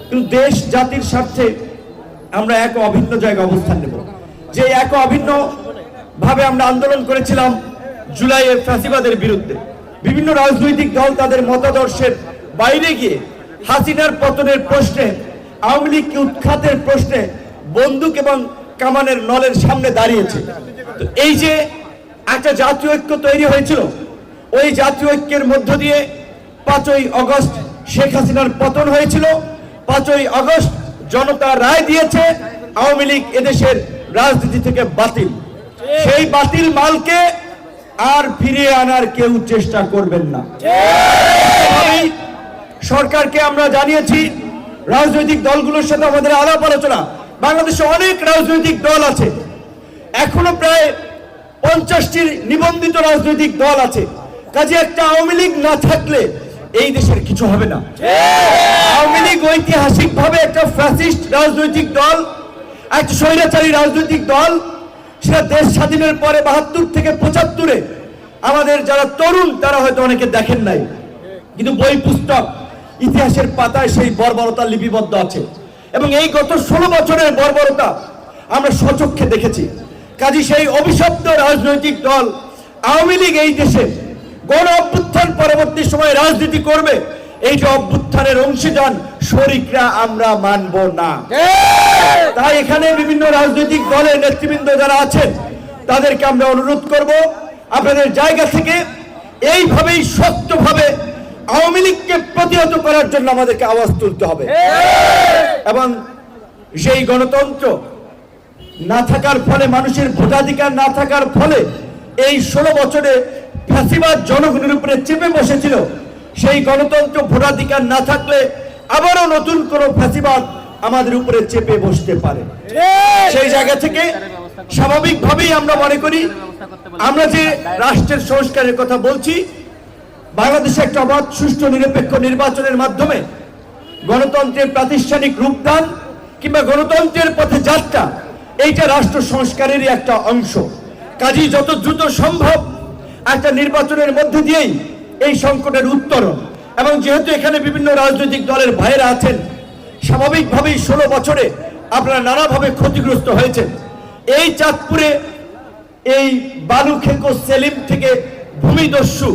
কিন্তু দেশ জাতির স্বার্থে আমরা এক অভিন্ন জায়গায় অবস্থান নেব। যে এক অভিন্ন ভাবে আমরা আন্দোলন করেছিলাম জুলাইয়ের ফ্যাসিবাদের বিরুদ্ধে, বিভিন্ন রাজনৈতিক দল তাদের মতাদর্শের বাইরে গিয়ে হাসিনার পতনের প্রশ্নে, আওয়ামী লীগকে উৎখাতের প্রশ্নে বন্দুক এবং কামানের নলের সামনে দাঁড়িয়েছে। তো এই যে একটা জাতীয় ঐক্য তৈরি হয়েছিল, ওই জাতীয় ঐক্যের মধ্য দিয়ে 5ই আগস্ট শেখ হাসিনার পতন হয়েছিল। 5ই আগস্ট জনতা রায় দিয়েছে আওয়ামী লীগ এদেশের রাজনীতি থেকে বাতিল। সেই বাতিল মালকে আর ফিরিয়ে আনার কেউ চেষ্টা করবেন না। সরকারকে আমরা জানিয়েছি, রাজনৈতিক দলগুলোর সাথে আমাদের আলাপ আলোচনা। বাংলাদেশে অনেক রাজনৈতিক দল আছে, এখনো প্রায় 50টির নিবন্ধিত রাজনৈতিক দল আছে। কাজে একটা আওয়ামী লীগ না থাকলে এই দেশের কিছু হবে না। আওয়ামী লীগ ঐতিহাসিক ভাবে একটা ফ্যাসিস্ট রাজনৈতিক দল, একটা স্বৈরাচারী রাজনৈতিক দল। সেটা দেশ স্বাধীনের পরে 72 থেকে 75-এ আমাদের যারা তরুণ তারা হয়তো অনেকে দেখেন নাই, কিন্তু বই পুস্তক ইতিহাসের পাতায় সেই বর্বরতা লিপিবদ্ধ আছে। এবং এই গত 16 বছরের বর্বরতা আমরা স্বচক্ষে দেখেছি। কাজী সেই অভিশপ্ত রাজনৈতিক দল আওয়ামী লীগ এই দেশে গণ অভ্যুত্থান পরবর্তী সময়ে রাজনীতি করবে, এই যে অভ্যুত্থানের অংশীদার শরিকরা আমরা মানব না। তাই এখানে বিভিন্ন রাজনৈতিক দলের নেতৃবৃন্দ যারা আছেন তাদেরকে আমরা অনুরোধ করব, আপনাদের জায়গা থেকে এইভাবেই শক্তভাবে আওয়ামী লীগকে প্রতিহত করার জন্য আমাদেরকে আওয়াজ তুলতে হবে। এবং সেই গণতন্ত্র না থাকার ফলে, মানুষের ভোটাধিকার না থাকার ফলে এই 16 বছরে ফ্যাসিবাদ জনগণের উপরে চেপে বসেছিল, সেই গণতন্ত্র ভোটাধিকার না থাকলে আবারও নতুন কোন ফ্যাসিবাদ আমাদের উপরে চেপে বসতে পারে। সেই জায়গা থেকে স্বাভাবিকভাবেই আমরা মনে করি, আমরা যে রাষ্ট্রের সংস্কারের কথা বলছি, বাংলাদেশে একটা অবাধ সুষ্ঠু নিরপেক্ষ নির্বাচনের মাধ্যমে গণতন্ত্রের প্রাতিষ্ঠানিক রূপদান কিংবা গণতন্ত্রের পথে যাত্রা, এইটা রাষ্ট্র সংস্কারেরই একটা অংশ। কাজেই যত দ্রুত সম্ভব একটা নির্বাচনের মধ্যে দিয়েই এই সংকটের উত্তরণ। এবং যেহেতু এখানে বিভিন্ন রাজনৈতিক দলের ভাইয়েরা আছেন, স্বাভাবিকভাবেই 16 বছরে আপনারা নানাভাবে ক্ষতিগ্রস্ত হয়েছেন। এই চাঁদপুরে এই বালুখেকো সেলিম থেকে ভূমিদস্যু,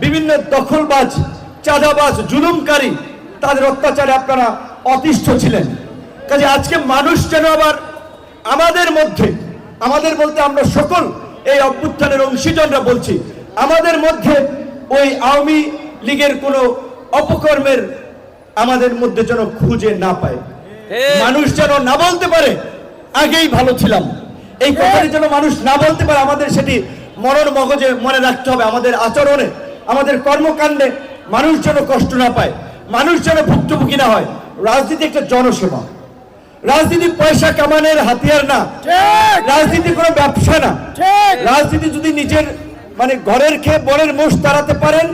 বিভিন্ন দখলবাজ, চাঁদাবাজ, জুলুমকারী, তাদের অত্যাচারে আপনারা অতিষ্ঠ ছিলেন। কাজে আজকে মানুষ যেন আবার আমাদের মধ্যে, আমাদের বলতে আমরা সকল এই অভ্যুত্থানের অংশীজনরা বলছি, আমাদের মধ্যে ওই আওয়ামী লীগের কোনো অপকর্মের আমাদের মধ্যে যেন খুঁজে না পায়। মানুষ যেন না বলতে পারে আগেই ভালো ছিলাম, এই কথাটি যেন মানুষ না বলতে পারে। আমাদের সেটি মনন মগজে মনে রাখতে হবে। আমাদের আচরণে, আমাদের কর্মকাণ্ডে মানুষ যেন কষ্ট না পায়, মানুষ যেন ভুক্তভোগী না হয়। রাজনীতি একটা জনসেবা, রাজনীতি পয়সা কামানোর হাতিয়ার না, রাজনীতি কোনো ব্যবসা না। রাজনীতি যদি নিজের ঘরের খেয়ে বরের মোষ তাড়াতে পারেন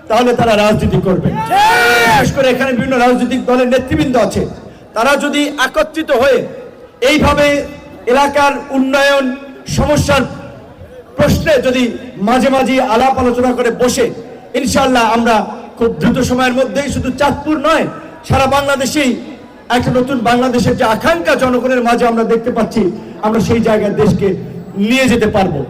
তাহলে তারা রাজনীতি করবেন। বিশেষ করে এখানে বিভিন্ন রাজনৈতিক দলের নেতৃবৃন্দ আছে, তারা যদি একত্রিত হয়ে এইভাবে এলাকার উন্নয়ন সমস্যার প্রশ্নে যদি মাঝে মাঝে আলাপ আলোচনা করে বসে, ইনশাআল্লাহ আমরা খুব দ্রুত সময়ের মধ্যেই, শুধু চাঁদপুর নয় সারা বাংলাদেশেই একটা নতুন বাংলাদেশের যে আকাঙ্ক্ষা জনগণের মাঝে আমরা দেখতে পাচ্ছি, আমরা সেই জায়গায় দেশকে নিয়ে যেতে পারবো।